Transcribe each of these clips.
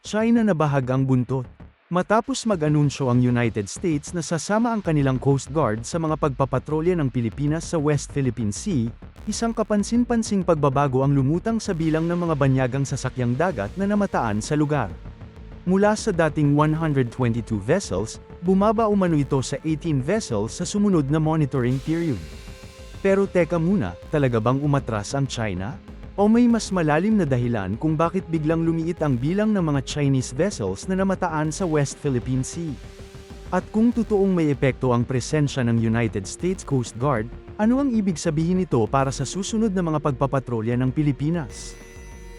China na bahag ang buntot. Matapos mag-anunsyo ang United States na sasama ang kanilang Coast Guard sa mga pagpapatrolya ng Pilipinas sa West Philippine Sea, isang kapansin-pansing pagbabago ang lumutang sa bilang ng mga banyagang sasakyang dagat na namataan sa lugar. Mula sa dating 122 vessels, bumaba umano ito sa 18 vessels sa sumunod na monitoring period. Pero teka muna, talaga bang umatras ang China? O may mas malalim na dahilan kung bakit biglang lumiit ang bilang ng mga Chinese vessels na namataan sa West Philippine Sea? At kung totoong may epekto ang presensya ng United States Coast Guard, ano ang ibig sabihin nito para sa susunod na mga pagpapatrolya ng Pilipinas?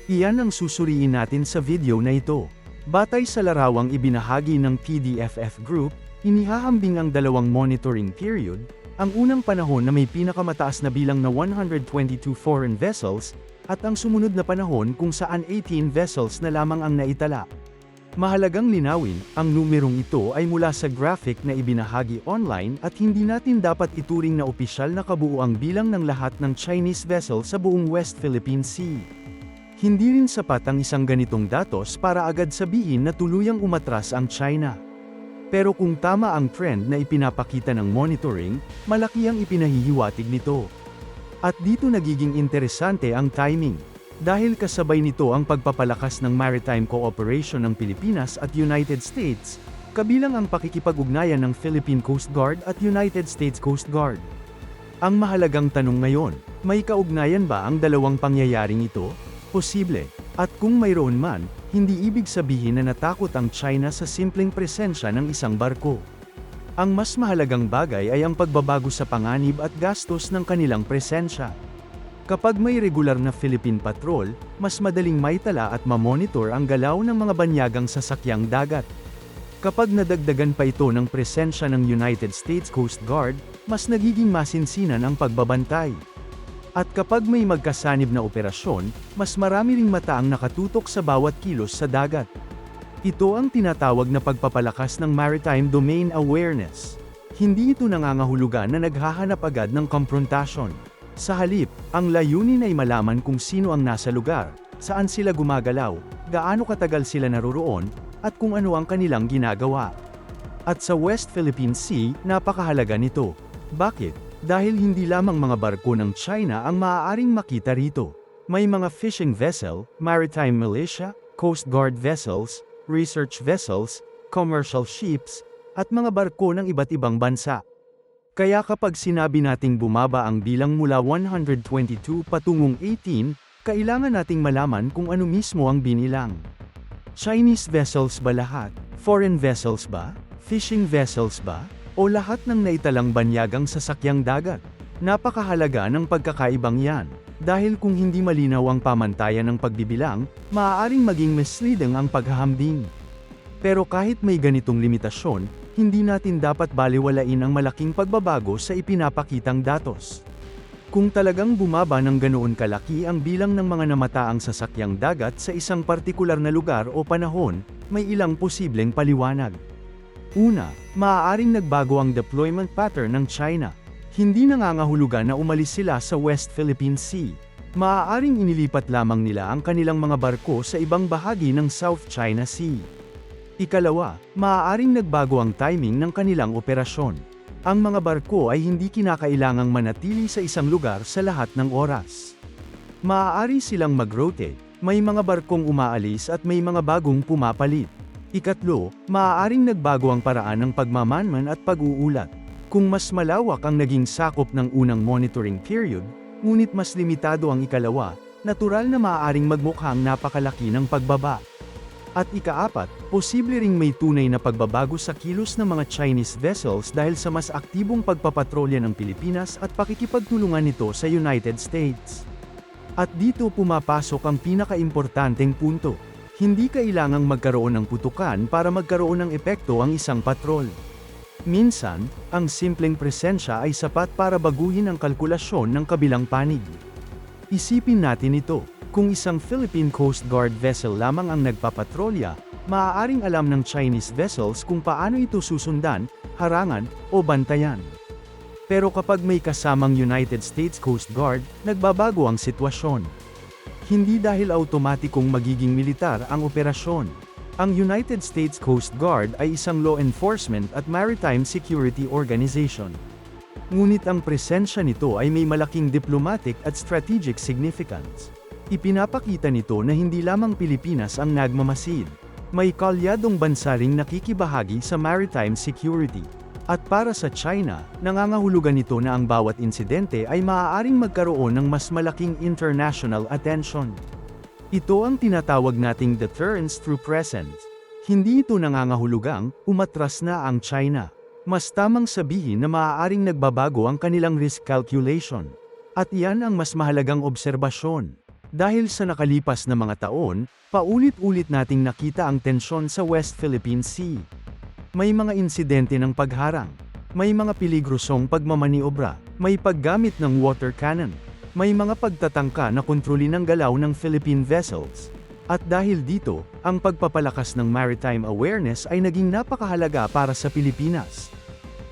Iyan ang susuriin natin sa video na ito. Batay sa larawang ibinahagi ng PDFF Group, inihahambing ang dalawang monitoring period, ang unang panahon na may pinakamataas na bilang na 122 foreign vessels, at ang sumunod na panahon kung saan 18 vessels na lamang ang naitala. Mahalagang linawin, ang numerong ito ay mula sa graphic na ibinahagi online at hindi natin dapat ituring na opisyal na kabuuang bilang ng lahat ng Chinese vessel sa buong West Philippine Sea. Hindi rin sapat ang isang ganitong datos para agad sabihin na tuluyang umatras ang China. Pero kung tama ang trend na ipinapakita ng monitoring, malaki ang ipinahihiwatig nito. At dito nagiging interesante ang timing. Dahil kasabay nito ang pagpapalakas ng maritime cooperation ng Pilipinas at United States, kabilang ang pakikipag-ugnayan ng Philippine Coast Guard at United States Coast Guard. Ang mahalagang tanong ngayon, may kaugnayan ba ang dalawang pangyayaring ito? Posible. At kung mayroon man, hindi ibig sabihin na natakot ang China sa simpleng presensya ng isang barko. Ang mas mahalagang bagay ay ang pagbabago sa panganib at gastos ng kanilang presensya. Kapag may regular na Philippine Patrol, mas madaling maitala at mamonitor ang galaw ng mga banyagang sasakyang dagat. Kapag nadagdagan pa ito ng presensya ng United States Coast Guard, mas nagiging masinsinan ang pagbabantay. At kapag may magkasanib na operasyon, mas marami ring mata ang nakatutok sa bawat kilos sa dagat. Ito ang tinatawag na pagpapalakas ng Maritime Domain Awareness. Hindi ito nangangahulugan na naghahanap agad ng komprontasyon. Sa halip, ang layunin ay malaman kung sino ang nasa lugar, saan sila gumagalaw, gaano katagal sila naroroon, at kung ano ang kanilang ginagawa. At sa West Philippine Sea, napakahalaga nito. Bakit? Dahil hindi lamang mga barko ng China ang maaaring makita rito. May mga fishing vessel, maritime militia, Coast Guard vessels, research vessels, commercial ships, at mga barko ng iba't ibang bansa. Kaya kapag sinabi nating bumaba ang bilang mula 122 patungong 18, kailangan nating malaman kung ano mismo ang binilang. Chinese vessels ba lahat? Foreign vessels ba? Fishing vessels ba? O lahat ng naitalang banyagang sasakyang dagat? Napakahalaga ng pagkakaibang yan. Dahil kung hindi malinaw ang pamantayan ng pagbibilang, maaaring maging misleading ang paghahambing. Pero kahit may ganitong limitasyon, hindi natin dapat baliwalain ang malaking pagbabago sa ipinapakitang datos. Kung talagang bumaba ng ganoon kalaki ang bilang ng mga namataang sasakyang dagat sa isang partikular na lugar o panahon, may ilang posibleng paliwanag. Una, maaaring nagbago ang deployment pattern ng China. Hindi nangangahulugan na umalis sila sa West Philippine Sea. Maaaring inilipat lamang nila ang kanilang mga barko sa ibang bahagi ng South China Sea. Ikalawa, maaaring nagbago ang timing ng kanilang operasyon. Ang mga barko ay hindi kinakailangang manatili sa isang lugar sa lahat ng oras. Maaari silang mag-rotate, may mga barkong umaalis at may mga bagong pumapalit. Ikatlo, maaaring nagbago ang paraan ng pagmamanman at pag-uulat. Kung mas malawak ang naging sakop ng unang monitoring period, ngunit mas limitado ang ikalawa, natural na maaaring magmukhang napakalaki ng pagbaba. At ikaapat, posible ring may tunay na pagbabago sa kilos ng mga Chinese vessels dahil sa mas aktibong pagpapatrolya ng Pilipinas at pakikipagtulungan nito sa United States. At dito pumapasok ang pinakaimportanteng punto. Hindi kailangang magkaroon ng putukan para magkaroon ng epekto ang isang patrol. Minsan, ang simpleng presensya ay sapat para baguhin ang kalkulasyon ng kabilang panig. Isipin natin ito, kung isang Philippine Coast Guard vessel lamang ang nagpapatrolya, maaaring alam ng Chinese vessels kung paano ito susundan, harangan, o bantayan. Pero kapag may kasamang United States Coast Guard, nagbabago ang sitwasyon. Hindi dahil automatikong magiging militar ang operasyon. Ang United States Coast Guard ay isang law enforcement at maritime security organization. Ngunit ang presensya nito ay may malaking diplomatic at strategic significance. Ipinapakita nito na hindi lamang Pilipinas ang nagmamasid. May kalyadong bansa ring nakikibahagi sa maritime security. At para sa China, nangangahulugan nito na ang bawat insidente ay maaaring magkaroon ng mas malaking international attention. Ito ang tinatawag nating deterrence through presence. Hindi ito nangangahulugang umatras na ang China. Mas tamang sabihin na maaaring nagbabago ang kanilang risk calculation. At iyan ang mas mahalagang obserbasyon. Dahil sa nakalipas na mga taon, paulit-ulit nating nakita ang tensyon sa West Philippine Sea. May mga insidente ng pagharang. May mga peligrosong pagmamaniobra. May paggamit ng water cannon. May mga pagtatangka na kontrolin ang galaw ng Philippine vessels. At dahil dito, ang pagpapalakas ng maritime awareness ay naging napakahalaga para sa Pilipinas.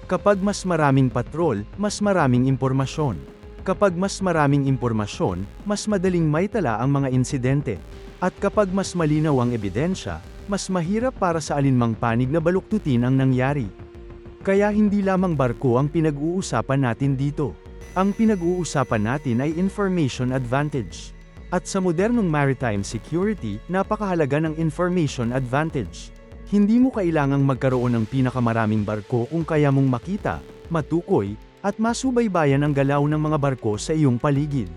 Kapag mas maraming patrol, mas maraming impormasyon. Kapag mas maraming impormasyon, mas madaling maitala ang mga insidente. At kapag mas malinaw ang ebidensya, mas mahirap para sa alinmang panig na baluktutin ang nangyari. Kaya hindi lamang barko ang pinag-uusapan natin dito. Ang pinag-uusapan natin ay information advantage. At sa modernong maritime security, napakahalaga ng information advantage. Hindi mo kailangang magkaroon ng pinakamaraming barko kung kaya mong makita, matukoy, at masubaybayan ang galaw ng mga barko sa iyong paligid.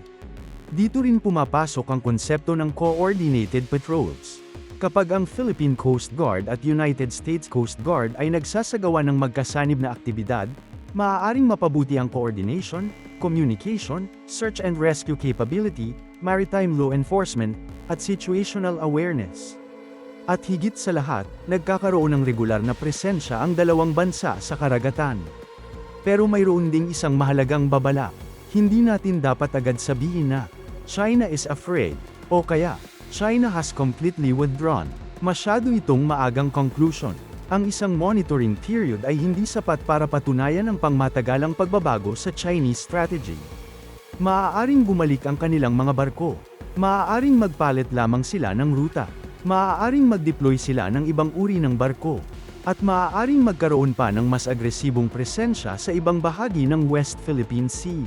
Dito rin pumapasok ang konsepto ng coordinated patrols. Kapag ang Philippine Coast Guard at United States Coast Guard ay nagsasagawa ng magkasanib na aktibidad, maaaring mapabuti ang coordination, communication, search and rescue capability, maritime law enforcement, at situational awareness. At higit sa lahat, nagkakaroon ng regular na presensya ang dalawang bansa sa karagatan. Pero mayroon ding isang mahalagang babala. Hindi natin dapat agad sabihin na, China is afraid, o kaya, China has completely withdrawn. Masyado itong maagang conclusion. Ang isang monitoring period ay hindi sapat para patunayan ang pangmatagalang pagbabago sa Chinese strategy. Maaaring bumalik ang kanilang mga barko. Maaaring magpalit lamang sila ng ruta. Maaaring mag-deploy sila ng ibang uri ng barko. At maaaring magkaroon pa ng mas agresibong presensya sa ibang bahagi ng West Philippine Sea.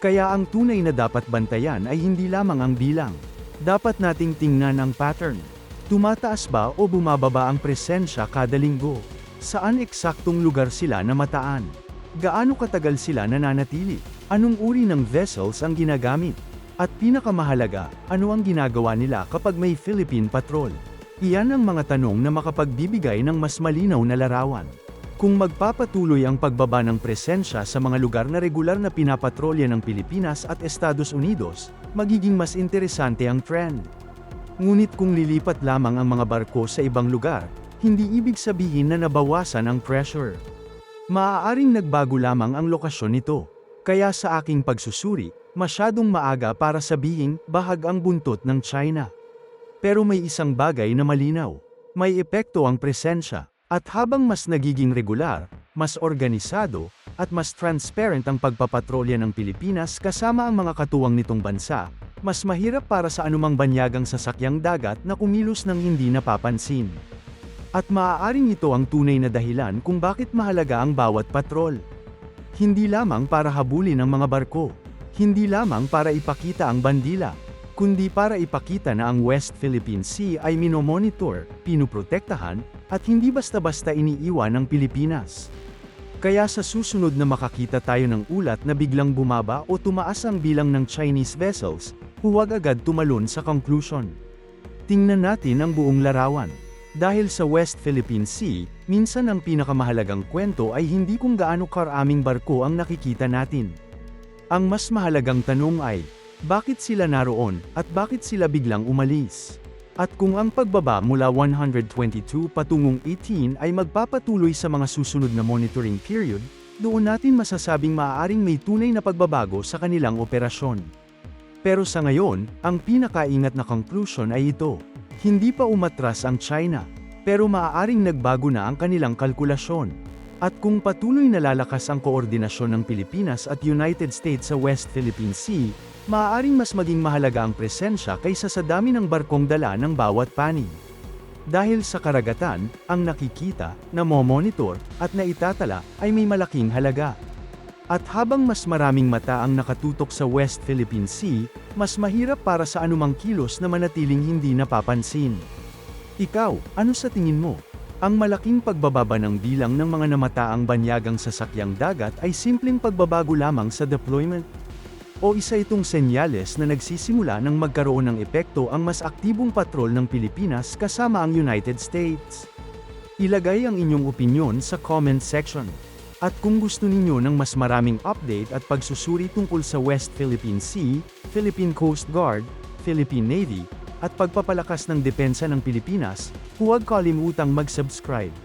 Kaya ang tunay na dapat bantayan ay hindi lamang ang bilang. Dapat nating tingnan ang pattern. Tumataas ba o bumababa ang presensya kada linggo? Saan eksaktong lugar sila namataan? Gaano katagal sila nananatili? Anong uri ng vessels ang ginagamit? At pinakamahalaga, ano ang ginagawa nila kapag may Philippine Patrol? Iyan ang mga tanong na makapagbibigay ng mas malinaw na larawan. Kung magpapatuloy ang pagbaba ng presensya sa mga lugar na regular na pinapatrolya ng Pilipinas at Estados Unidos, magiging mas interesante ang trend. Ngunit kung lilipat lamang ang mga barko sa ibang lugar, hindi ibig sabihin na nabawasan ang pressure. Maaaring nagbago lamang ang lokasyon nito. Kaya sa aking pagsusuri, masyadong maaga para sabihing bahag ang buntot ng China. Pero may isang bagay na malinaw. May epekto ang presensya. At habang mas nagiging regular, mas organisado, at mas transparent ang pagpapatrolya ng Pilipinas kasama ang mga katuwang nitong bansa, mas mahirap para sa anumang banyagang sasakyang dagat na kumilos ng hindi napapansin. At maaaring ito ang tunay na dahilan kung bakit mahalaga ang bawat patrol. Hindi lamang para habulin ang mga barko, hindi lamang para ipakita ang bandila, kundi para ipakita na ang West Philippine Sea ay minomonitor, pinuprotektahan, at hindi basta-basta iniiwan ng Pilipinas. Kaya sa susunod na makakita tayo ng ulat na biglang bumaba o tumaas ang bilang ng Chinese vessels, huwag agad tumalon sa conclusion. Tingnan natin ang buong larawan. Dahil sa West Philippine Sea, minsan ang pinakamahalagang kwento ay hindi kung gaano karaming barko ang nakikita natin. Ang mas mahalagang tanong ay, bakit sila naroon, at bakit sila biglang umalis? At kung ang pagbaba mula 122 patungong 18 ay magpapatuloy sa mga susunod na monitoring period, doon natin masasabing maaaring may tunay na pagbabago sa kanilang operasyon. Pero sa ngayon, ang pinakaingat na conclusion ay ito. Hindi pa umatras ang China, pero maaaring nagbago na ang kanilang kalkulasyon. At kung patuloy na lalakas ang koordinasyon ng Pilipinas at United States sa West Philippine Sea, maaaring mas maging mahalaga ang presensya kaysa sa dami ng barkong dala ng bawat panig. Dahil sa karagatan, ang nakikita, namomonitor, at naitatala, ay may malaking halaga. At habang mas maraming mata ang nakatutok sa West Philippine Sea, mas mahirap para sa anumang kilos na manatiling hindi napapansin. Ikaw, ano sa tingin mo? Ang malaking pagbababa ng bilang ng mga namataang banyagang sasakyang dagat ay simpleng pagbabago lamang sa deployment? O isa itong senyales na nagsisimula ng magkaroon ng epekto ang mas aktibong patrol ng Pilipinas kasama ang United States? Ilagay ang inyong opinyon sa comment section. At kung gusto ninyo ng mas maraming update at pagsusuri tungkol sa West Philippine Sea, Philippine Coast Guard, Philippine Navy, at pagpapalakas ng depensa ng Pilipinas, huwag kalimutang mag-subscribe.